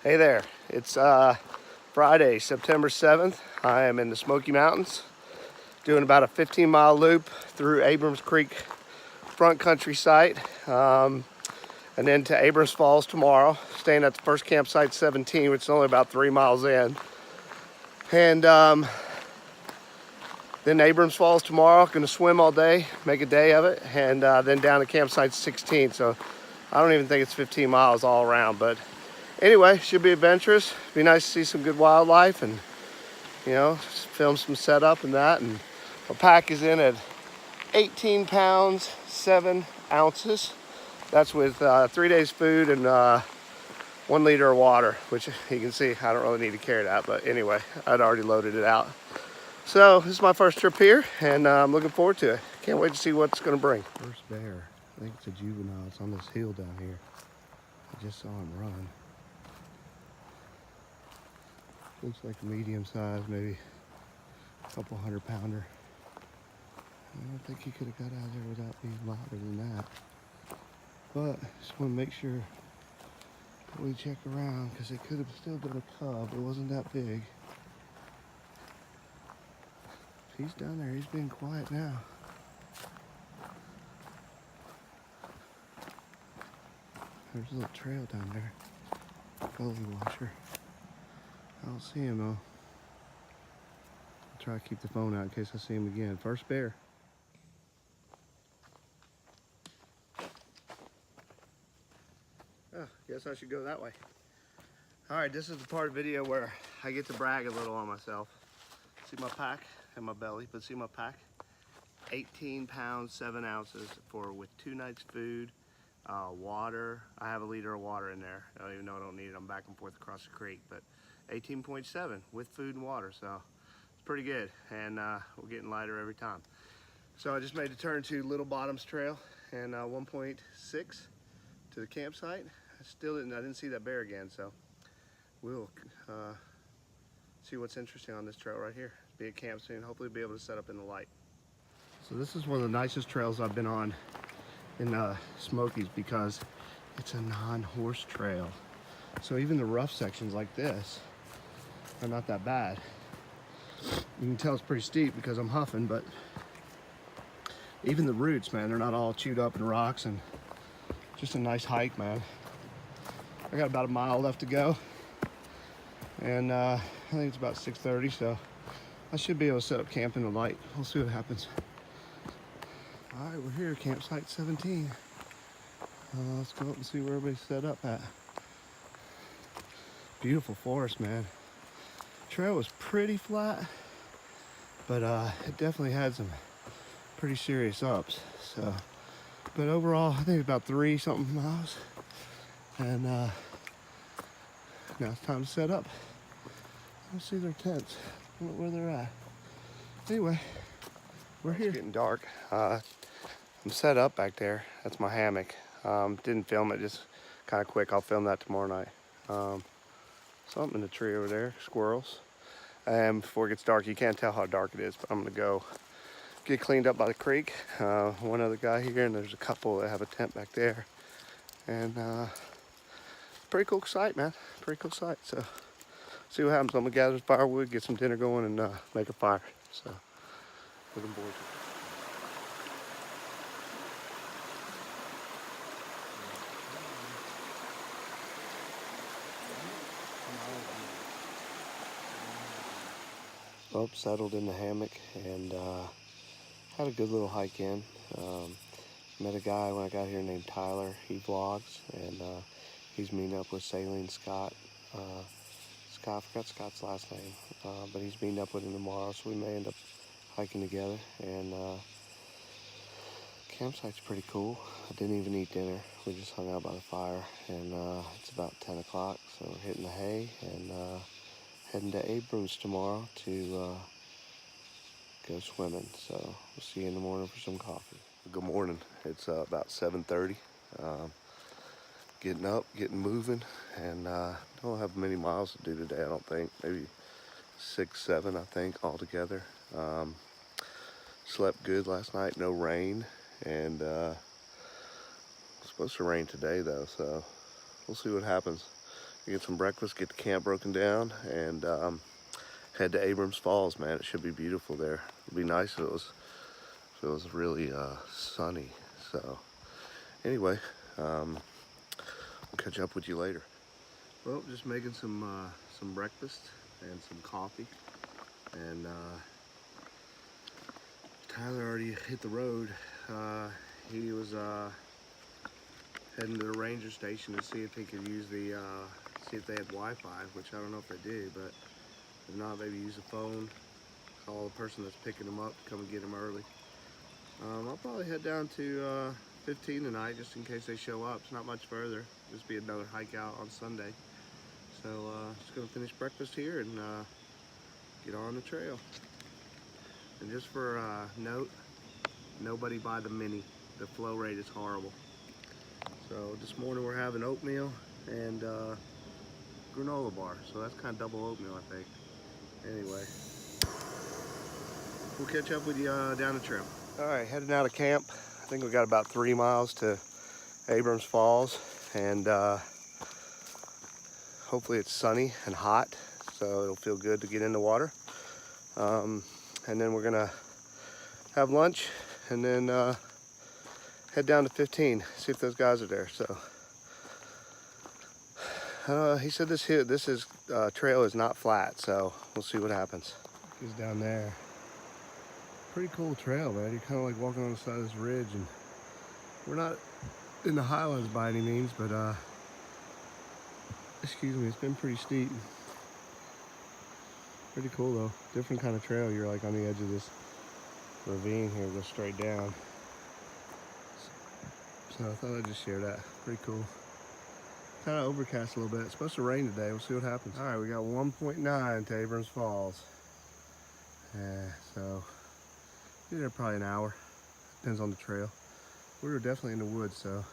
Hey there, it's Friday, September 7th. I am in the Smoky Mountains doing about a 15-mile loop through Abrams Creek front country site and then to Abrams Falls tomorrow, staying at the first campsite 17, which is only about 3 miles in. And then Abrams Falls tomorrow, gonna swim all day, make a day of it, and then down to campsite 16. So I don't even think it's 15 miles all around, but anyway, should be adventurous. Be nice to see some good wildlife and, you know, film some setup and that. And my pack is in at 18 pounds, 7 ounces. That's with 3 days food and 1 liter of water, which you can see I don't really need to carry that. But anyway, I'd already loaded it out. So this is my first trip here and I'm looking forward to it. Can't wait to see what it's gonna bring. First bear, I think it's a juvenile. It's on this hill down here. I just saw him run. Looks like a medium size, maybe a couple 100-pounder. I don't think he could have got out of there without being louder than that. But just want to make sure that we check around because it could have still been a cub. It wasn't that big. He's down there. He's being quiet now. There's a little trail down there. Gully washer. I don't see him though. I'll try to keep the phone out in case I see him again. First bear. Oh, guess I should go that way. All right, this is the part of the video where I get to brag a little on myself. See my pack and my belly, but see my pack? 18 pounds, 7 ounces with 2 nights food, water. I have a liter of water in there. I don't even know I don't need it. I'm back and forth across the creek, but 18.7 with food and water, so it's pretty good. And we're getting lighter every time. So I just made the turn to Little Bottoms Trail and 1.6 to the campsite. I didn't see that bear again, so we'll see what's interesting on this trail right here. Be at camp soon, hopefully be able to set up in the light. So this is one of the nicest trails I've been on in Smokies because it's a non-horse trail. So even the rough sections like this are not that bad. You can tell it's pretty steep because I'm huffing, but even the roots, man, they're not all chewed up in rocks, and just a nice hike, man. I got about a mile left to go, and I think it's about 6:30, so I should be able to set up camp in the light. We'll see what happens. All right, we're here, campsite 17. Let's go up and see where everybody's set up at. Beautiful forest, man. Trail was pretty flat, but it definitely had some pretty serious ups. So, but overall, I think about 3-something miles, and now it's time to set up. Let's see their tents. I don't know where they're at. Anyway, we're here. It's getting dark. I'm set up back there. That's my hammock. Didn't film it, just kind of quick. I'll film that tomorrow night. Something in the tree over there, squirrels. And before it gets dark, you can't tell how dark it is, but I'm gonna go get cleaned up by the creek. One other guy here, and there's a couple that have a tent back there. And pretty cool site, man. Pretty cool site. So see what happens. I'm gonna gather some firewood, get some dinner going, and make a fire. So looking forward to it. Well, settled in the hammock and had a good little hike in. Met a guy when I got here named Tyler. He vlogs, and he's meeting up with Saline Scott. I forgot Scott's last name, but he's meeting up with him tomorrow, so we may end up hiking together. And campsite's pretty cool. I didn't even eat dinner. We just hung out by the fire, and it's about 10 o'clock, so we're hitting the hay and heading to Abrams tomorrow to go swimming. So we'll see you in the morning for some coffee. Good morning. It's about 7:30. Getting up, getting moving, and don't have many miles to do today, I don't think. Maybe 6, 7, I think, altogether. Slept good last night, no rain, and it's supposed to rain today though, so we'll see what happens. get some breakfast, get the camp broken down, and head to Abrams Falls, man. It should be beautiful there. It'd be nice if it was really sunny. So anyway, we'll catch up with you later. Well, just making some breakfast and some coffee, and Tyler already hit the road. He was heading to the ranger station to see if he could use the see if they had Wi-Fi, which I don't know if they do, but if not, maybe use a phone, call the person that's picking him up, come and get him early. I'll probably head down to 15 tonight, just in case they show up. It's not much further. Just be another hike out on Sunday. So just gonna finish breakfast here and get on the trail. And just for note, nobody buy the mini. The flow rate is horrible. So this morning we're having oatmeal and granola bar. So that's kind of double oatmeal, I think. Anyway, we'll catch up with you down the trail. All right, heading out of camp. I think we got about 3 miles to Abrams Falls, and hopefully it's sunny and hot, so it'll feel good to get in the water. And then we're gonna have lunch, and then head down to 15, see if those guys are there. So he said this trail is not flat, so we'll see what happens. He's down there. Pretty cool trail, man. You're kind of like walking on the side of this ridge, and we're not in the highlands by any means, but excuse me, it's been pretty steep. Pretty cool though. Different kind of trail. You're like on the edge of this ravine here, go straight down. So I thought I'd just share that. Pretty cool. Kind of overcast a little bit. It's supposed to rain today. We'll see what happens. All right, we got 1.9 to Abrams Falls. So be there probably an hour. Depends on the trail. We were definitely in the woods, so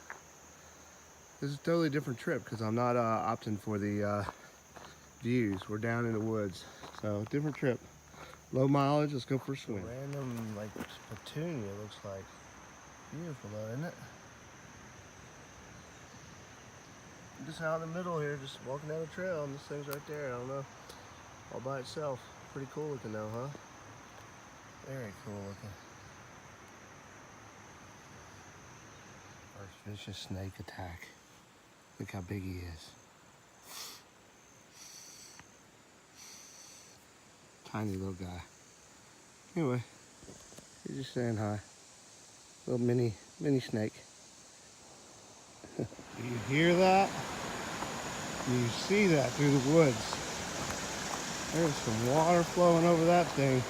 this is a totally different trip because I'm not opting for the views. We're down in the woods, so different trip. Low mileage. Let's go for a swim. Random like petunia looks like. Beautiful though, isn't it? Just out in the middle here, just walking down the trail, and this thing's right there. I don't know, all by itself. Pretty cool looking though, huh? Very cool looking. First vicious snake attack. Look how big he is. Tiny little guy. Anyway, he's just saying hi. Little mini snake. Do you hear that? Do you see that through the woods? There's some water flowing over that thing.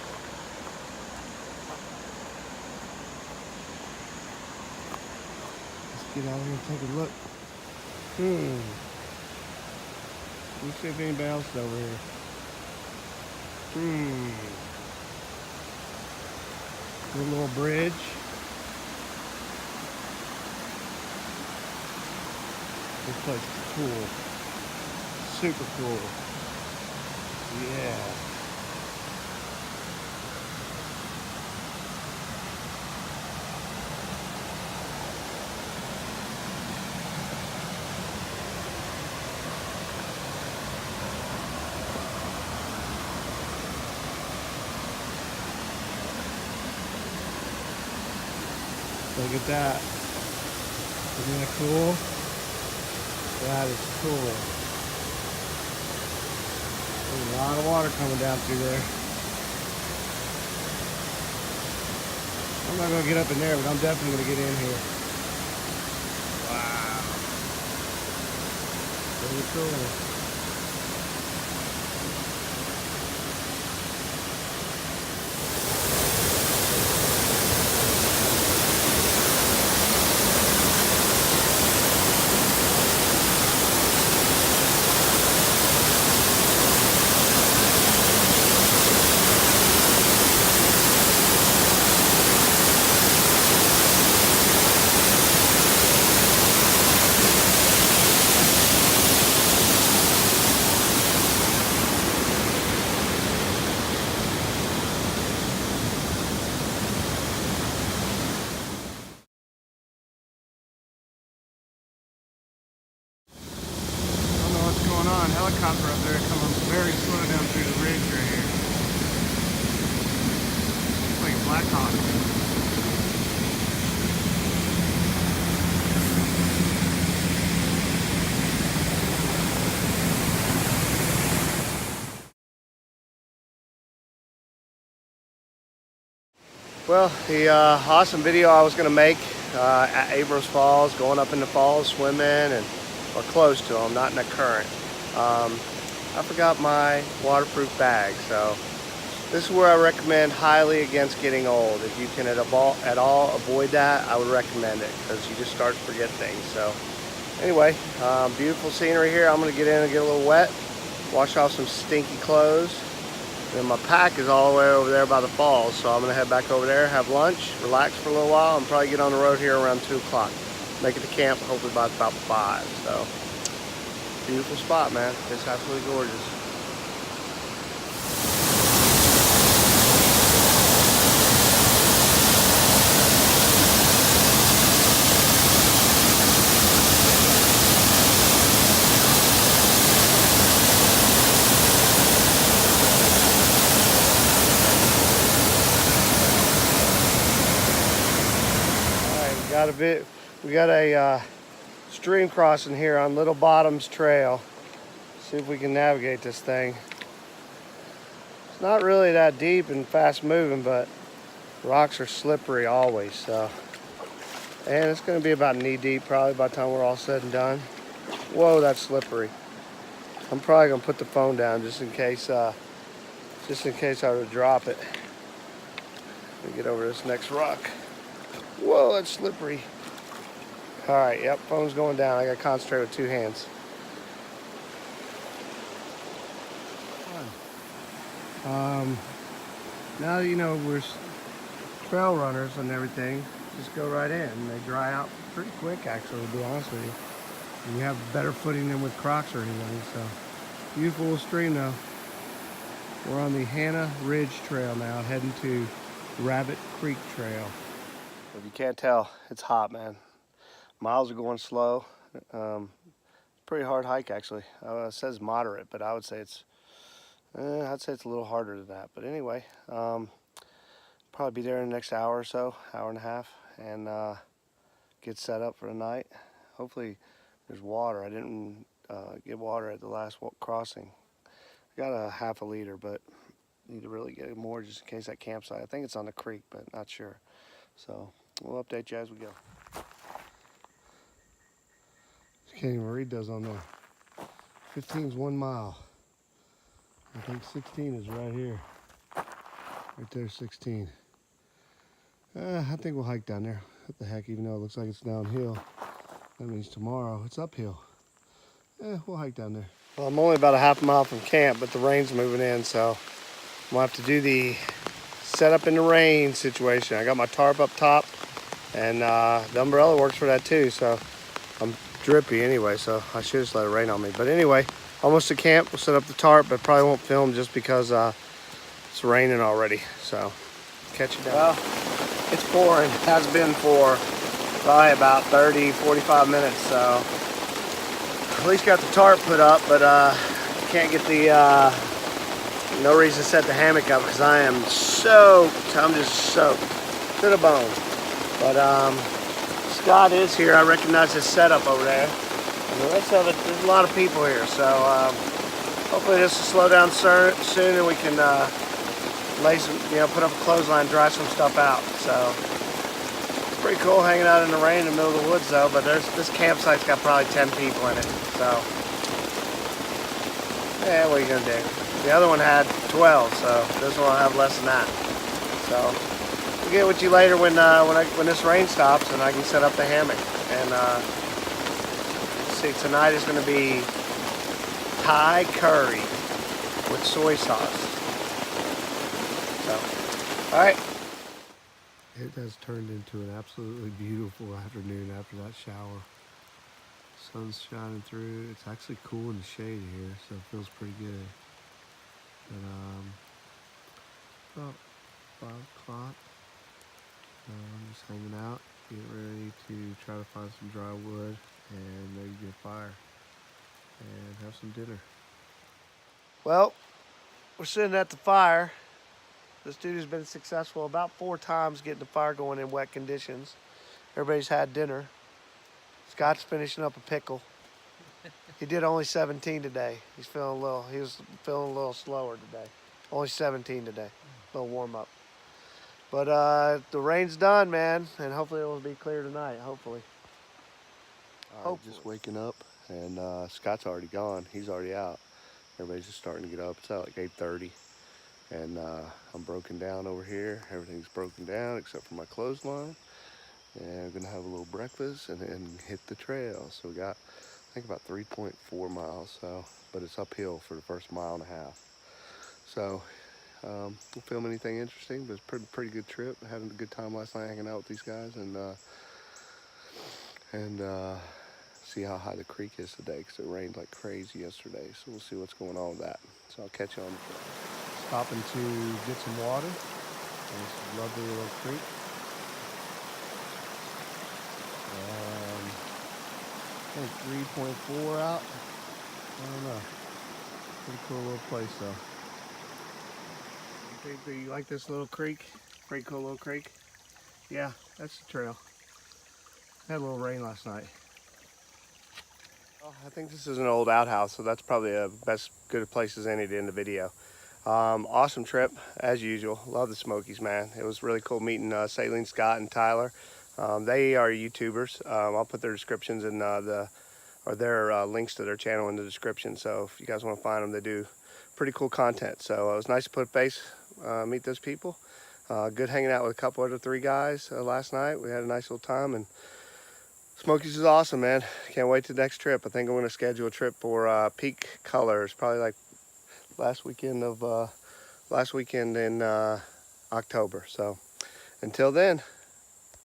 Let's get out here and take a look. Let's see if anybody else is over here. A little bridge. This place is cool. Super cool. Yeah. Look at that. Isn't that cool? That is cool. There's a lot of water coming down through there. I'm not going to get up in there, but I'm definitely going to get in here. Wow. Really cool. a helicopter up there coming very slow down through the ridge right here. It's like a Black Hawk. Well, the awesome video I was going to make at Abrams Falls, going up in the falls, swimming, and or close to them, not in the current. I forgot my waterproof bag, so this is where I recommend highly against getting old. If you can at all avoid that, I would recommend it, because you just start to forget things. So anyway, beautiful scenery here. I'm going to get in and get a little wet, wash off some stinky clothes. And my pack is all the way over there by the falls, so I'm going to head back over there, have lunch, relax for a little while, and probably get on the road here around 2 o'clock. Make it to camp hopefully by about 5. So beautiful spot, man. It's absolutely gorgeous. We got a stream crossing here on Little Bottoms Trail. See if we can navigate this thing. It's not really that deep and fast moving, but rocks are slippery always. So, and it's going to be about knee deep probably by the time we're all said and done. Whoa, that's slippery. I'm probably going to put the phone down just in case I were to drop it. Let me get over this next rock. Whoa, that's slippery. All right, yep, phone's going down. I got to concentrate with 2 hands. Now that you know we're trail runners and everything, just go right in. They dry out pretty quick, actually, to be honest with you. And you have better footing than with Crocs or anything. So, beautiful little stream though. We're on the Hannah Ridge Trail now, heading to Rabbit Creek Trail. If you can't tell, it's hot, man. Miles are going slow. Pretty hard hike, actually. It says moderate, but I would say it's I'd say it's a little harder than that. But anyway, probably be there in the next hour or so, hour and a half, and get set up for the night. Hopefully there's water. I didn't get water at the last crossing. I got a half a liter, but need to really get more just in case that campsite. I think it's on the creek, but not sure. So we'll update you as we go. Can't even read those on there. 15 is 1 mile. I think 16 is right here. Right there, 16. I think we'll hike down there. What the heck, even though it looks like it's downhill. That means tomorrow it's uphill. We'll hike down there. Well, I'm only about a half mile from camp, but the rain's moving in, so I'm gonna have to do the setup in the rain situation. I got my tarp up top, and the umbrella works for that too, so I'm drippy anyway, so I should just let it rain on me. But anyway, almost to camp. We'll set up the tarp, but probably won't film just because it's raining already. So catch you down. Well, it's pouring. It has been for probably about 30-45 minutes, so at least got the tarp put up, but can't get the no reason to set the hammock up because I am soaked. I'm just soaked to the bone. But Scott is here. I recognize his setup over there. And the rest of it, there's a lot of people here. So hopefully this will slow down soon and we can lay some, put up a clothesline, dry some stuff out. So it's pretty cool hanging out in the rain in the middle of the woods though. But this campsite's got probably 10 people in it. So yeah, what are you gonna do? The other one had 12, so this one will have less than that. So we'll get with you later when this rain stops and I can set up the hammock. And let's see, tonight is going to be Thai curry with soy sauce. So, all right. It has turned into an absolutely beautiful afternoon after that shower. Sun's shining through. It's actually cool in the shade here, so it feels pretty good. But about 5 o'clock. I'm just hanging out, getting ready to try to find some dry wood and maybe get a fire and have some dinner. Well, we're sitting at the fire. This dude has been successful about 4 times getting the fire going in wet conditions. Everybody's had dinner. Scott's finishing up a pickle. He did only 17 today. He was feeling a little slower today. Only 17 today. A little warm up. But the rain's done, man, and hopefully it will be clear tonight, hopefully. All right, just waking up, and Scott's already gone. He's already out. Everybody's just starting to get up. It's out like 8:30, and I'm broken down over here. Everything's broken down except for my clothesline. And I'm gonna have a little breakfast and then hit the trail. So we got, I think, about 3.4 miles. So, but it's uphill for the first mile and a half. So we'll film anything interesting, but it's pretty good trip. Having a good time last night hanging out with these guys, and see how high the creek is today, because it rained like crazy yesterday. So we'll see what's going on with that. So I'll catch you on the trail. Stopping to get some water in this lovely little creek. I think 3.4 out. I don't know. Pretty cool little place though. You like this little creek? Pretty cool little creek. Yeah, that's the trail. Had a little rain last night. Well, I think this is an old outhouse, so that's probably a good place as any to end the video. Awesome trip as usual. Love the Smokies, man. It was really cool meeting Saline, Scott, and Tyler. They are YouTubers. I'll put their descriptions in their links to their channel in the description. So if you guys want to find them, they do pretty cool content. So it was nice to put a face, meet those people. Good hanging out with a couple other 3 guys last night. We had a nice little time, and Smokies is awesome, man. Can't wait to the next trip. I think I'm going to schedule a trip for peak colors, probably like last weekend in October. So until then,